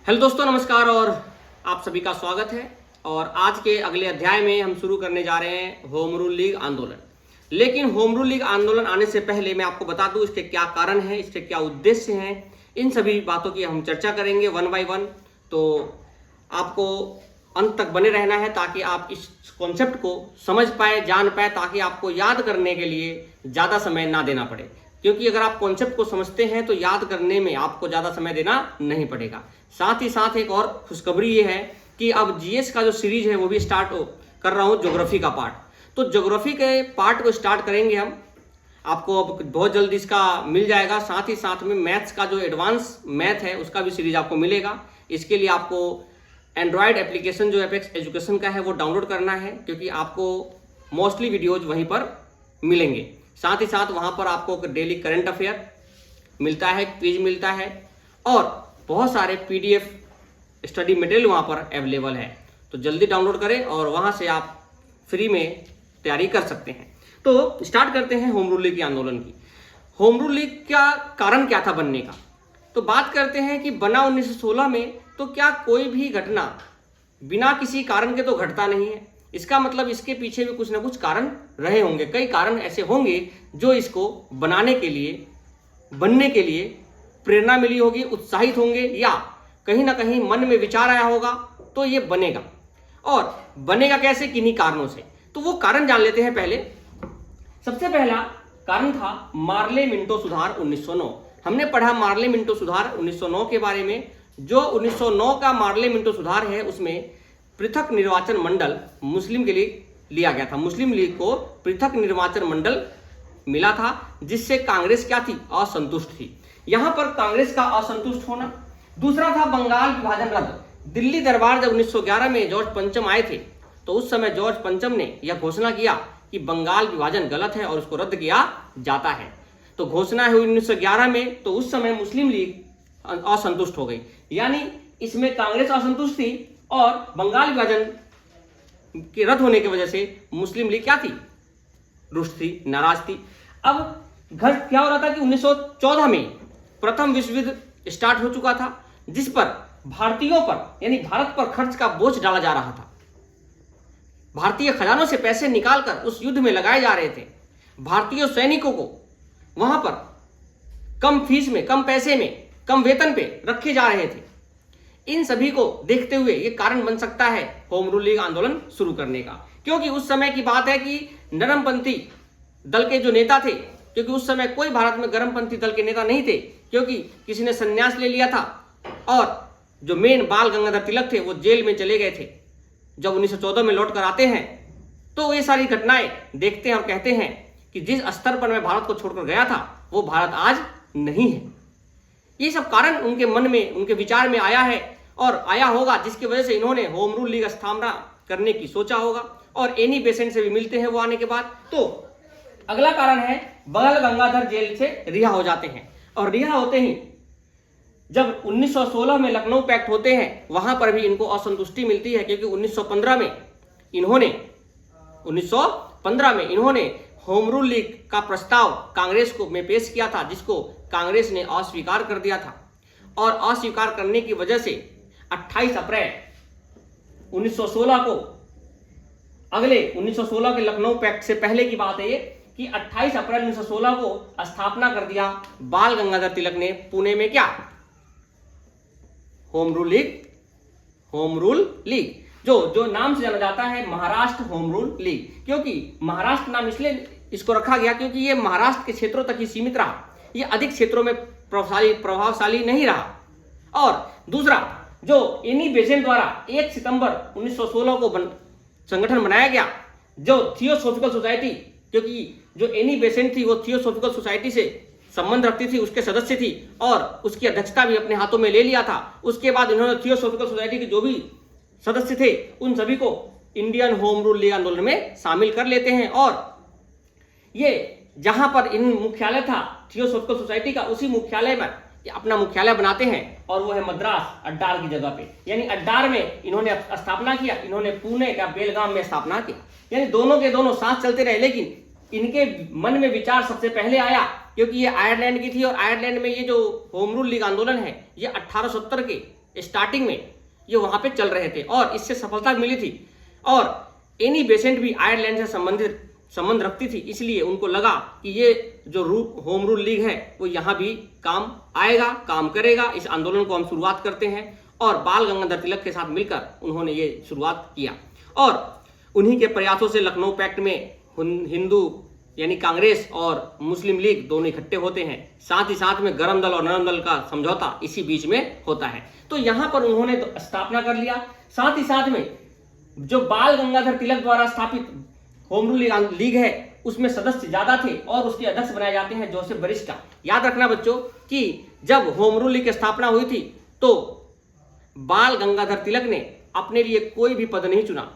Hello दोस्तों, नमस्कार और आप सभी का स्वागत है। और आज के अगले अध्याय में हम शुरू करने जा रहे हैं होम रूल लीग आंदोलन। लेकिन होम रूल लीग आंदोलन आने से पहले मैं आपको बता दूं इसके क्या कारण हैं, इसके क्या उद्देश्य हैं, इन सभी बातों की हम चर्चा करेंगे वन बाय वन। तो आपको अंत तक बने रहना है ताकि आप इस कॉन्सेप्ट को समझ पाए, जान पाए, ताकि आपको याद करने के लिए ज़्यादा समय ना देना पड़े। क्योंकि अगर आप कॉन्सेप्ट को समझते हैं तो याद करने में आपको ज़्यादा समय देना नहीं पड़ेगा। साथ ही साथ एक और खुशखबरी ये है कि अब जीएस का जो सीरीज है वो भी स्टार्ट कर रहा हूँ, ज्योग्राफी का पार्ट। तो ज्योग्राफी के पार्ट को स्टार्ट करेंगे हम, आपको अब बहुत जल्द इसका मिल जाएगा। साथ ही साथ में मैथ्स का जो एडवांस मैथ है उसका भी सीरीज आपको मिलेगा। इसके लिए आपको एंड्रॉयड एप्लीकेशन जो एपेक्स एजुकेशन का है वो डाउनलोड करना है, क्योंकि आपको मोस्टली वीडियोज वहीं पर मिलेंगे। साथ ही साथ वहाँ पर आपको डेली करंट अफेयर मिलता है, क्विज मिलता है और बहुत सारे पीडीएफ स्टडी मटेरियल वहाँ पर अवेलेबल है। तो जल्दी डाउनलोड करें और वहाँ से आप फ्री में तैयारी कर सकते हैं। तो स्टार्ट करते हैं होम रूल लीग आंदोलन की। होम रूल लीग का कारण क्या था बनने का, तो बात करते हैं कि बना 1916 में। तो क्या कोई भी घटना बिना किसी कारण के तो घटता नहीं है। इसका मतलब इसके पीछे भी कुछ ना कुछ कारण रहे होंगे, कई कारण ऐसे होंगे जो इसको बनाने के लिए, बनने के लिए प्रेरणा मिली होगी, उत्साहित होंगे, या कहीं ना कहीं मन में विचार आया होगा तो ये बनेगा। और बनेगा कैसे, किन्हीं कारणों से। तो वो कारण जान लेते हैं पहले। सबसे पहला कारण था मार्ले मिंटो सुधार 1909। हमने पढ़ा मार्ले मिंटो सुधार 1909 के बारे में। जो 1909 का मार्ले मिंटो सुधार है उसमें पृथक निर्वाचन मंडल मुस्लिम के लिए लिया गया था। मुस्लिम लीग को पृथक निर्वाचन मंडल मिला था, जिससे कांग्रेस क्या थी, असंतुष्ट थी। यहां पर कांग्रेस का असंतुष्ट होना। दूसरा था बंगाल विभाजन रद्द। दिल्ली दरबार जब 1911 में जॉर्ज पंचम आए थे तो उस समय जॉर्ज पंचम ने यह घोषणा किया कि बंगाल विभाजन गलत है और उसको रद्द किया जाता है। तो घोषणा हुई 1911 में, तो उस समय मुस्लिम लीग असंतुष्ट हो गई। यानी इसमें कांग्रेस असंतुष्ट थी और बंगाल विभाजन के रद्द होने की वजह से मुस्लिम लीग क्या थी, रुष्ट थी, नाराज थी। अब घर क्या हो रहा था कि 1914 में प्रथम विश्व युद्ध स्टार्ट हो चुका था, जिस पर भारतीयों पर यानी भारत पर खर्च का बोझ डाला जा रहा था। भारतीय खजानों से पैसे निकालकर उस युद्ध में लगाए जा रहे थे। भारतीय सैनिकों को वहां पर कम फीस में, कम पैसे में, कम वेतन पे रखे जा रहे थे। इन सभी को देखते हुए ये कारण बन सकता है होम रूल लीग आंदोलन शुरू करने का। क्योंकि उस समय की बात है कि नरमपंथी दल के जो नेता थे, क्योंकि उस समय कोई भारत में गर्मपंथी दल के नेता नहीं थे, क्योंकि किसी ने संन्यास ले लिया था और जो मेन बाल गंगाधर तिलक थे वो जेल में चले गए थे। जब 1914 में लौट कर आते हैं तो ये सारी घटनाएं देखते हैं और कहते हैं कि जिस स्तर पर मैं भारत को छोड़कर गया था वो भारत आज नहीं है। ये सब कारण उनके मन में, उनके विचार में आया है और आया होगा, जिसकी वजह से इन्होंने होम रूल लीग स्थापना करने की सोचा होगा। और एनी बेसेंट से भी मिलते हैं वो आने के बाद। तो अगला कारण है बाल गंगाधर जेल से रिहा हो जाते हैं। और रिहा होते ही जब 1916 में लखनऊ पैक्ट होते हैं वहां पर भी इनको असंतुष्टि मिलती है, क्योंकि 1915 में इन्होंने होम रूल लीग का प्रस्ताव कांग्रेस को में पेश किया था, जिसको कांग्रेस ने अस्वीकार कर दिया था। और अस्वीकार करने की वजह से 28 अप्रैल 1916 को, अगले 1916 के लखनऊ पैक्ट से पहले की बात है ये, कि 28 अप्रैल 1916 को स्थापना कर दिया बाल गंगाधर तिलक ने पुणे में क्या, होम रूल लीग, जो नाम से जाना जाता है महाराष्ट्र होम रूल लीग। क्योंकि महाराष्ट्र नाम इसलिए इसको रखा गया क्योंकि ये महाराष्ट्र के क्षेत्रों तक ही सीमित रहा, ये अधिक क्षेत्रों में प्रभावशाली नहीं रहा। और दूसरा, जो एनी बेसेंट द्वारा 1 सितंबर 1916 को संगठन बनाया गया, जो थियोसॉफिकल सोसाइटी, क्योंकि जो एनी बेसेंट थी वो थियोसॉफिकल सोसाइटी से संबंध रखती थी, उसके सदस्य थी और उसकी अध्यक्षता भी अपने हाथों में ले लिया था। उसके बाद इन्होंने थियोसॉफिकल सोसाइटी के जो भी सदस्य थे उन सभी को इंडियन होम रूल लीग आंदोलन में शामिल कर लेते हैं। और ये जहां पर इन मुख्यालय था थियोसॉफिकल सोसाइटी का, उसी मुख्यालय में अपना मुख्यालय बनाते हैं, और वो है मद्रास, अड्डार की जगह पे। यानी अड्डार में इन्होंने स्थापना किया, इन्होंने पुणे का बेलगाम में स्थापना किया। यानी दोनों के दोनों साथ चलते रहे, लेकिन इनके मन में विचार सबसे पहले आया क्योंकि ये आयरलैंड की थी और आयरलैंड में ये जो होम रूल लीग आंदोलन है ये 1870 के स्टार्टिंग में ये वहां पे चल रहे थे और इससे सफलता मिली थी। और एनी बेसेंट भी आयरलैंड से संबंध रखती थी, इसलिए उनको लगा कि ये जो होम रूल लीग है वो यहाँ भी काम आएगा, काम करेगा। इस आंदोलन को हम शुरुआत करते हैं और बाल गंगाधर तिलक के साथ मिलकर उन्होंने ये शुरुआत किया। और उन्हीं के प्रयासों से लखनऊ पैक्ट में हिंदू यानी कांग्रेस और मुस्लिम लीग दोनों इकट्ठे होते हैं। साथ ही साथ में गरम दल और नरम दल का समझौता इसी बीच में होता है। तो यहाँ पर उन्होंने तो स्थापना कर लिया। साथ ही साथ में जो बाल गंगाधर तिलक द्वारा स्थापित होम रूल लीग है उसमें सदस्य ज्यादा थे और उसके अध्यक्ष बनाए जाते हैं जोसेफ बरिस्टा। याद रखना बच्चों कि जब होम रूल लीग की स्थापना हुई थी तो बाल गंगाधर तिलक ने अपने लिए कोई भी पद नहीं चुना,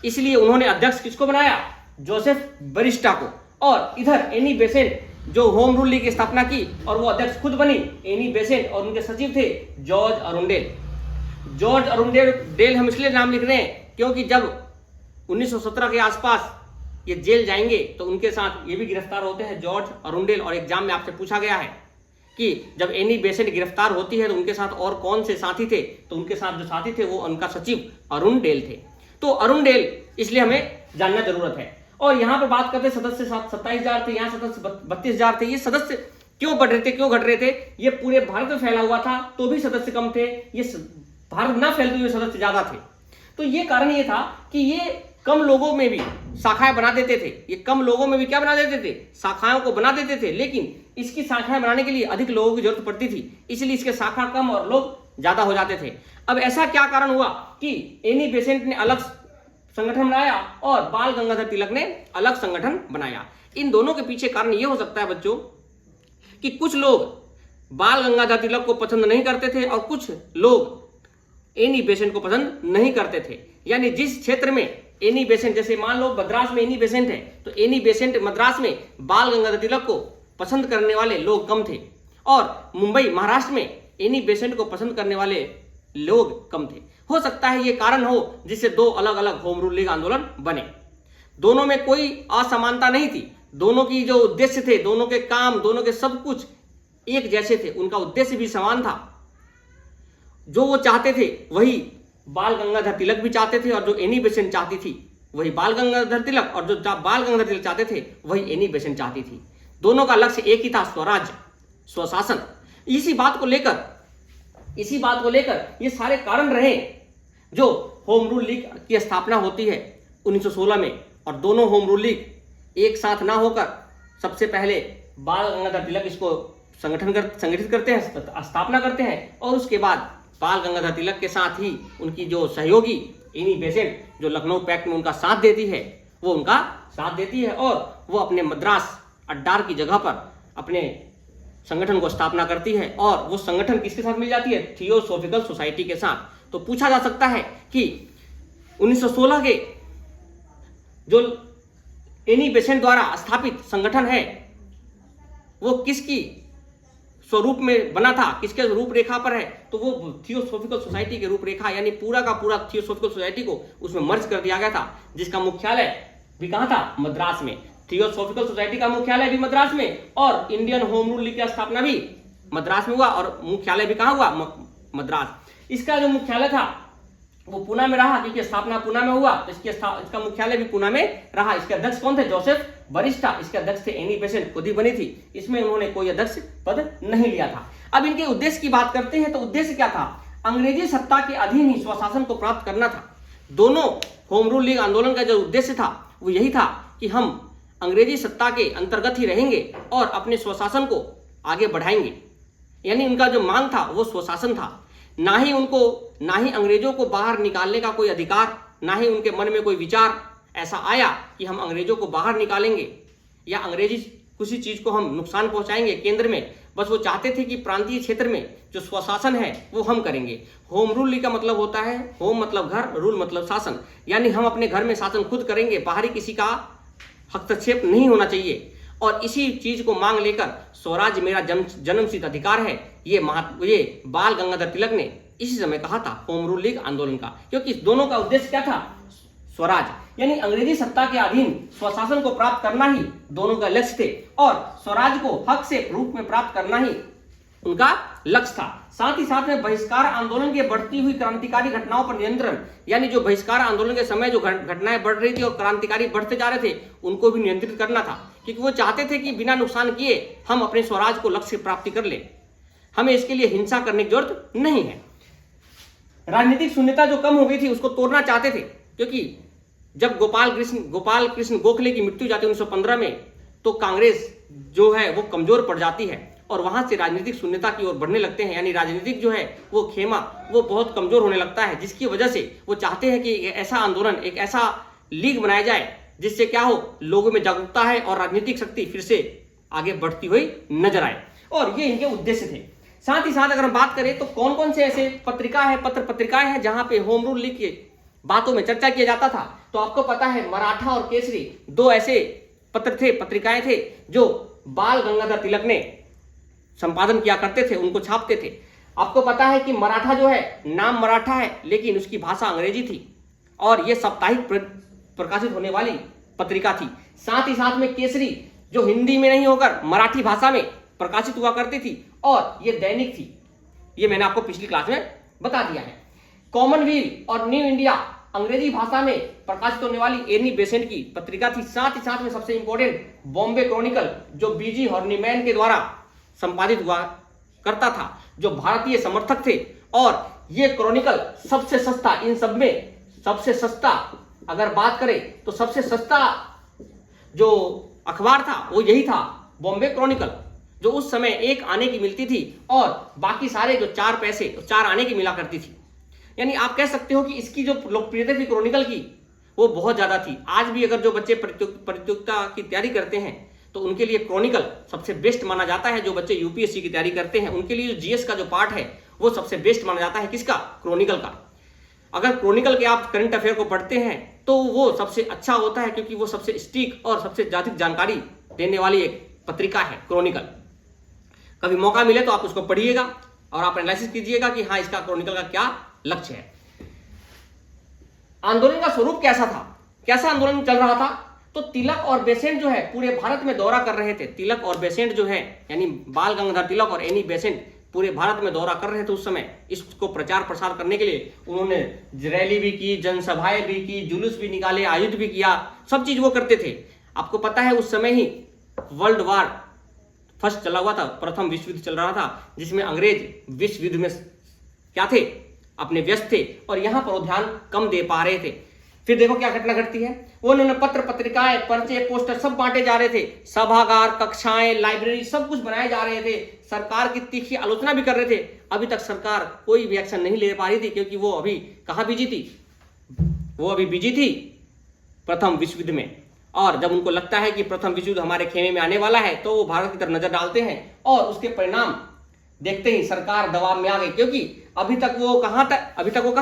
इसलिए उन्होंने अध्यक्ष किसको बनाया? जोसेफ बरिस्टा को। और इधर एनी बेसेंट जो होम रूल लीग की स्थापना की और वो अध्यक्ष खुद बनी एनी बेसेंट, और उनके सचिव थे जॉर्ज अरुंडेल। जॉर्ज अरुंडेल हम इसलिए नाम लिख रहे हैं क्योंकि जब 1917 के आसपास ये जेल जाएंगे तो उनके साथ ये भी गिरफ्तार होते हैं जॉर्ज अरुंडेल। और एग्जाम में आपसे पूछा गया है कि जब एनी बेसेंट गिरफ्तार होती है तो उनके साथ और कौन से साथी थे, तो उनके साथ जो साथी थे वो उनका सचिव अरुंडेल थे। तो अरुंडेल इसलिए हमें जानना जरूरत है। और यहाँ पर बात करते सदस्य 27,000 थे, यहाँ सदस्य 32,000 थे। ये सदस्य क्यों बढ़ रहे थे, क्यों घट रहे थे? ये पूरे भारत में फैला हुआ था तो भी सदस्य कम थे, ये भारत ना फैलते हुए सदस्य ज्यादा थे। तो ये कारण ये था कि ये कम लोगों में भी शाखाएं बना देते थे। ये कम लोगों में भी क्या बना देते थे? शाखाओं को बना देते थे। लेकिन इसकी शाखाएं बनाने के लिए अधिक लोगों की जरूरत पड़ती थी, इसलिए इसके शाखा कम और लोग ज्यादा हो जाते थे। अब ऐसा क्या कारण हुआ कि एनी बेसेंट ने अलग संगठन बनाया और बाल गंगाधर तिलक ने अलग संगठन बनाया? इन दोनों के पीछे कारण यह हो सकता है बच्चों कि कुछ लोग बाल गंगाधर तिलक को पसंद नहीं करते थे और कुछ लोग एनी बेसेंट को पसंद नहीं करते थे। यानी जिस क्षेत्र में एनी बेसेंट, जैसे मान लो मद्रास में एनी बेसेंट है तो एनी बेसेंट मद्रास में बाल गंगाधर तिलक को पसंद करने वाले लोग कम थे, और मुंबई महाराष्ट्र में एनी बेसेंट को पसंद करने वाले लोग कम थे। हो सकता है ये कारण हो जिससे दो अलग अलग होम रूल लीग आंदोलन बने। दोनों में कोई असमानता नहीं थी, दोनों की जो उद्देश्य थे, दोनों के काम, दोनों के सब कुछ एक जैसे थे, उनका उद्देश्य भी समान था। जो वो चाहते थे वही बाल गंगाधर तिलक भी चाहते थे, और जो एनी बेसेंट चाहती थी वही बाल गंगाधर तिलक, और जो बाल गंगाधर तिलक चाहते थे वही एनी बेसेंट चाहती थी। दोनों का लक्ष्य एक ही था, स्वराज, स्वशासन। इसी बात को लेकर ये सारे कारण रहे जो होम रूल लीग की स्थापना होती है 1916 में। और दोनों होम रूल लीग एक साथ ना होकर सबसे पहले बाल गंगाधर तिलक इसको संगठित करते हैं, स्थापना करते हैं, और उसके बाद बाल गंगाधर तिलक के साथ ही उनकी जो सहयोगी एनी बेसेंट जो लखनऊ पैक्ट में उनका साथ देती है वो उनका साथ देती है, और वो अपने मद्रास अड्डार की जगह पर अपने संगठन को स्थापना करती है। और वो संगठन किसके साथ मिल जाती है? थियोसॉफिकल सोसाइटी के साथ। तो पूछा जा सकता है कि 1916 के जो एनी बेसेंट द्वारा स्थापित संगठन है वो किसकी स्वरूप में बना था, किसके रूपरेखा पर है? तो वो थियोसॉफिकल सोसाइटी के रूपरेखा, यानी पूरा का पूरा थियोसॉफिकल सोसाइटी को उसमें मर्ज कर दिया गया था, जिसका मुख्यालय भी कहाँ था? मद्रास में। थियोसॉफिकल सोसाइटी का मुख्यालय भी मद्रास में, और इंडियन होम रूल लीग की स्थापना भी मद्रास में हुआ, और मुख्यालय भी कहाँ हुआ? मद्रास। इसका जो मुख्यालय था वो पुणे में रहा, क्योंकि स्थापना पुणे में हुआ तो इसका मुख्यालय भी पुणे में रहा। इसके अध्यक्ष कौन थे? Joseph barista. इसके अध्यक्ष थे एनी बेसेंट, खुद ही बनी थी, इसमें उन्होंने कोई अध्यक्ष पद नहीं लिया था। अब इनके उद्देश्य की बात करते हैं तो उद्देश्य क्या था? अंग्रेजी सत्ता के अधीन ही स्वशासन को प्राप्त करना था। दोनों होम रूल लीग आंदोलन का जो उद्देश्य था वो यही था कि हम अंग्रेजी सत्ता के अंतर्गत ही रहेंगे और अपने स्वशासन को आगे बढ़ाएंगे। यानी उनका जो मांग था वो स्वशासन था, ना ही अंग्रेजों को बाहर निकालने का कोई अधिकार, ना ही उनके मन में कोई विचार ऐसा आया कि हम अंग्रेजों को बाहर निकालेंगे या अंग्रेजी किसी चीज को हम नुकसान पहुंचाएंगे केंद्र में। बस वो चाहते थे कि प्रांतीय क्षेत्र में जो स्वशासन है वो हम करेंगे। होम रूल लीग का मतलब होता है, होम मतलब घर, रूल मतलब शासन, यानी हम अपने घर में शासन खुद करेंगे, बाहरी किसी का हस्तक्षेप नहीं होना चाहिए। और इसी चीज को मांग लेकर स्वराज मेरा जन्मसिद्ध अधिकार है, ये बाल गंगाधर तिलक ने इसी समय कहा था होम रूल लीग आंदोलन का, क्योंकि दोनों का उद्देश्य क्या था? स्वराज, यानी अंग्रेजी सत्ता के अधीन स्वशासन को प्राप्त करना ही दोनों का लक्ष्य थे, और स्वराज को हक से रूप में प्राप्त करना ही उनका लक्ष्य था। साथ ही साथ में बहिष्कार आंदोलन के बढ़ती हुई क्रांतिकारी घटनाओं पर नियंत्रण, यानी जो बहिष्कार आंदोलन के समय जो घटनाएं बढ़ रही थी और क्रांतिकारी बढ़ते जा रहे थे उनको भी नियंत्रित करना था, क्योंकि वो चाहते थे कि बिना नुकसान किए हम अपने स्वराज को लक्ष्य प्राप्ति कर ले, हमें इसके लिए हिंसा करने की जरूरत नहीं है। राजनीतिक शून्यता जो कम हो गई थी उसको तोड़ना चाहते थे, क्योंकि जब गोपाल कृष्ण गोखले की मृत्यु जाती है 1915 में, तो कांग्रेस जो है वो कमजोर पड़ जाती है और वहां से राजनीतिक शून्यता की ओर बढ़ने लगते हैं, यानी राजनीतिक जो है वो खेमा वो बहुत कमजोर होने लगता है, जिसकी वजह से वो चाहते हैं कि ऐसा आंदोलन, एक ऐसा लीग बनाया जाए जिससे क्या हो, लोगों में जागरूकता है और राजनीतिक शक्ति फिर से आगे बढ़ती हुई नजर आए, और ये इनके उद्देश्य थे। साथ ही साथ अगर हम बात करें तो कौन कौन से ऐसे पत्रिकाएं हैं जहां पे होम रूल लीग की बातों में चर्चा किया जाता था, तो आपको पता है मराठा और केसरी दो ऐसे पत्रिकाएं थे जो बाल गंगाधर तिलक ने संपादन किया करते थे, उनको छापते थे। आपको पता है कि मराठा जो है, नाम मराठा है लेकिन उसकी भाषा अंग्रेजी थी और यह साप्ताहिक प्रकाशित होने वाली पत्रिका थी। साथ ही साथ में केसरी जो हिंदी में नहीं होकर मराठी भाषा में प्रकाशित हुआ करती थी और यह दैनिक थी, ये मैंने आपको पिछली क्लास में बता दिया है। कॉमनवेल्थ और न्यू इंडिया अंग्रेजी भाषा में प्रकाशित होने वाली एनी बेसेंट की पत्रिका थी। साथ ही साथ में सबसे इंपॉर्टेंट बॉम्बे क्रॉनिकल जो बीजी हॉर्नीमैन के द्वारा संपादित हुआ करता था, जो भारतीय समर्थक थे, और ये क्रॉनिकल सबसे सस्ता, इन सब में सबसे सस्ता अगर बात करें तो सबसे सस्ता जो अखबार था वो यही था, बॉम्बे क्रॉनिकल, जो उस समय 1 आने की मिलती थी और बाकी सारे जो 4 पैसे 4 आने की मिला करती थी। यानी आप कह सकते हो कि इसकी जो लोकप्रियता थी क्रॉनिकल की वो बहुत ज्यादा थी। आज भी अगर जो बच्चे प्रतियोगिता की तैयारी करते हैं तो उनके लिए क्रॉनिकल सबसे बेस्ट माना जाता है। जो बच्चे यूपीएससी की तैयारी करते हैं उनके लिए जो जीएस का जो पार्ट है वो सबसे बेस्ट माना जाता है, किसका? क्रॉनिकल का। अगर क्रॉनिकल के आप करंट अफेयर को पढ़ते हैं तो वो सबसे अच्छा होता है, क्योंकि वो सबसे स्टीक और सबसे अधिक जानकारी देने वाली एक पत्रिका है क्रॉनिकल। कभी मौका मिले तो आप उसको पढ़िएगा और आप एनालिसिस कीजिएगा कि हाँ, इसका क्रॉनिकल का क्या लक्ष्य है। आंदोलन का स्वरूप कैसा था, कैसा आंदोलन चल रहा था? तो तिलक और बेसेंट जो है पूरे भारत में दौरा कर रहे थे। तिलक और बेसेंट जो है, यानी बाल गंगाधर तिलक और एनी बेसेंट पूरे भारत में दौरा कर रहे थे उस समय। इसको प्रचार प्रसार करने के लिए उन्होंने रैली भी की, जनसभाएं भी की, जुलूस भी निकाले, आयुध भी किया, सब चीज वो करते थे। आपको पता है उस समय ही वर्ल्ड वार फर्स्ट चला हुआ था, प्रथम विश्व युद्ध चल रहा था, जिसमें अंग्रेज विश्व युद्ध में क्या थे, अपने व्यस्त थे और यहां पर वो ध्यान कम दे पा रहे थे। फिर देखो क्या घटना घटती है, वो उन्होंने पत्र पत्रिकाएं, पर्चे, पोस्टर सब बांटे जा रहे थे, सभागार, कक्षाएं, लाइब्रेरी सब कुछ बनाए जा रहे थे। सरकार की तीखी आलोचना भी कर रहे थे। अभी तक सरकार कोई भी एक्शन नहीं ले पा रही थी, क्योंकि वो अभी कहां बिजी थी, वो अभी बिजी थी प्रथम विश्व युद्ध में। और जब उनको लगता है कि प्रथम विश्व युद्ध हमारे खेमे में आने वाला है तो वो भारत की तरफ नजर डालते हैं और उसके परिणाम देखते ही सरकार दबाव में आ गई, क्योंकि अभी तक वो कहां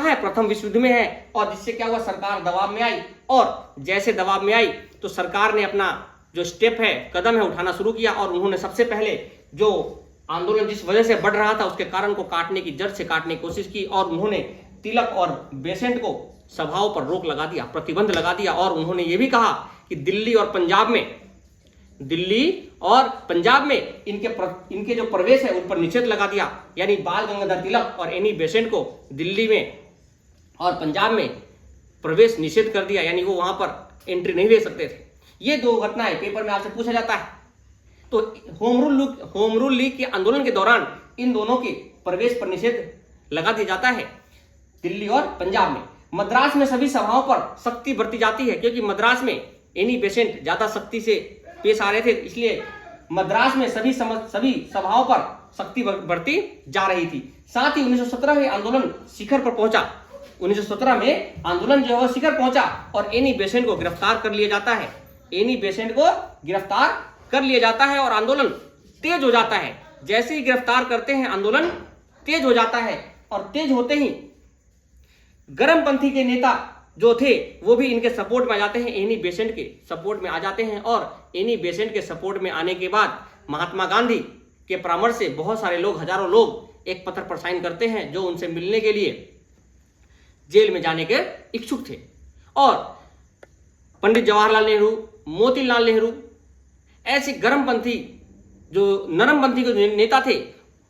है, प्रथम विश्व युद्ध में है। और जिससे क्या हुआ, सरकार दबाव में आई और जैसे दबाव में आई तो सरकार ने अपना जो स्टेप है, कदम है, उठाना शुरू किया और उन्होंने सबसे पहले जो आंदोलन जिस वजह से बढ़ रहा था उसके कारण को काटने की, जड़ से काटने की कोशिश की और उन्होंने तिलक और बेसेंट को सभाओं पर रोक लगा दिया, प्रतिबंध लगा दिया। और उन्होंने ये भी कहा कि दिल्ली और पंजाब में इनके जो प्रवेश है उन पर निषेध लगा दिया। यानी बाल गंगाधर तिलक और एनी बेसेंट को दिल्ली में और पंजाब में प्रवेश निषेध कर दिया, यानी वो वहां पर एंट्री नहीं ले सकते थे। ये 2 घटनाएं पेपर में आपसे पूछा जाता है। तो होम रूल लीग के आंदोलन के दौरान इन दोनों के प्रवेश पर निषेध लगा दिया जाता है दिल्ली और पंजाब में। मद्रास में सभी सभाओं पर सख्ती बरती जाती है, क्योंकि मद्रास में एनी बेसेंट ज्यादा सख्ती से पेश आ रहे थे, इसलिए मद्रास में सभी सभाओं पर सख्ती बरती जा रही थी। साथ ही 1917 में आंदोलन शिखर पर पहुंचा। 1917 में आंदोलन जो है वो शिखर पहुंचा और एनी बेसेंट को गिरफ्तार कर लिया जाता है। एनी बेसेंट को गिरफ्तार कर लिया जाता है और आंदोलन तेज हो जाता है। जैसे ही गिरफ्तार करते हैं आंदोलन तेज हो जाता है और तेज होते ही गर्मपंथी के नेता जो थे वो भी इनके सपोर्ट में आ जाते हैं, एनी बेसेंट के सपोर्ट में आ जाते हैं। और एनी बेसेंट के सपोर्ट में आने के बाद महात्मा गांधी के परामर्श से बहुत सारे लोग, हजारों लोग एक पत्र पर साइन करते हैं जो उनसे मिलने के लिए जेल में जाने के इच्छुक थे। और पंडित जवाहरलाल नेहरू, मोतीलाल नेहरू ऐसे गर्मपंथी जो नरमपंथी के नेता थे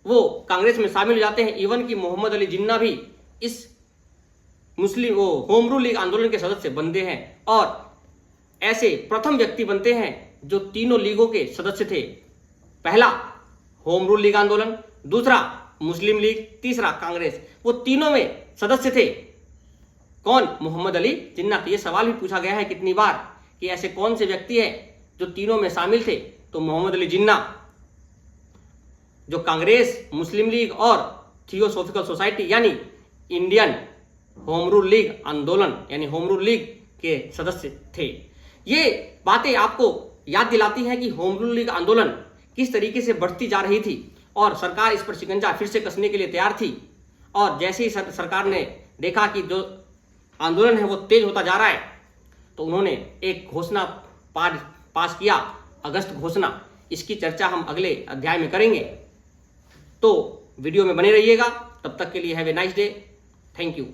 वो कांग्रेस में शामिल हो जाते हैं। इवन कि मोहम्मद अली जिन्ना भी इस होम रूल लीग आंदोलन के सदस्य बनते हैं और ऐसे प्रथम व्यक्ति बनते हैं जो तीनों लीगों के सदस्य थे। पहला होम रूल लीग आंदोलन, दूसरा मुस्लिम लीग, तीसरा कांग्रेस, वो तीनों में सदस्य थे। कौन? मोहम्मद अली जिन्ना। ये सवाल भी पूछा गया है कितनी बार कि ऐसे कौन से व्यक्ति हैं जो तीनों में शामिल थे, तो मोहम्मद अली जिन्ना जो कांग्रेस, मुस्लिम लीग और थियोसॉफिकल सोसाइटी यानी इंडियन होम रूल लीग आंदोलन यानी होम रूल लीग के सदस्य थे। ये बातें आपको याद दिलाती हैं कि होम रूल लीग आंदोलन किस तरीके से बढ़ती जा रही थी और सरकार इस पर शिकंजा फिर से कसने के लिए तैयार थी। और जैसे ही सरकार ने देखा कि जो आंदोलन है वो तेज होता जा रहा है, तो उन्होंने एक घोषणा पास किया, अगस्त घोषणा। इसकी चर्चा हम अगले अध्याय में करेंगे, तो वीडियो में बने रहिएगा। तब तक के लिए have a nice day. Thank you.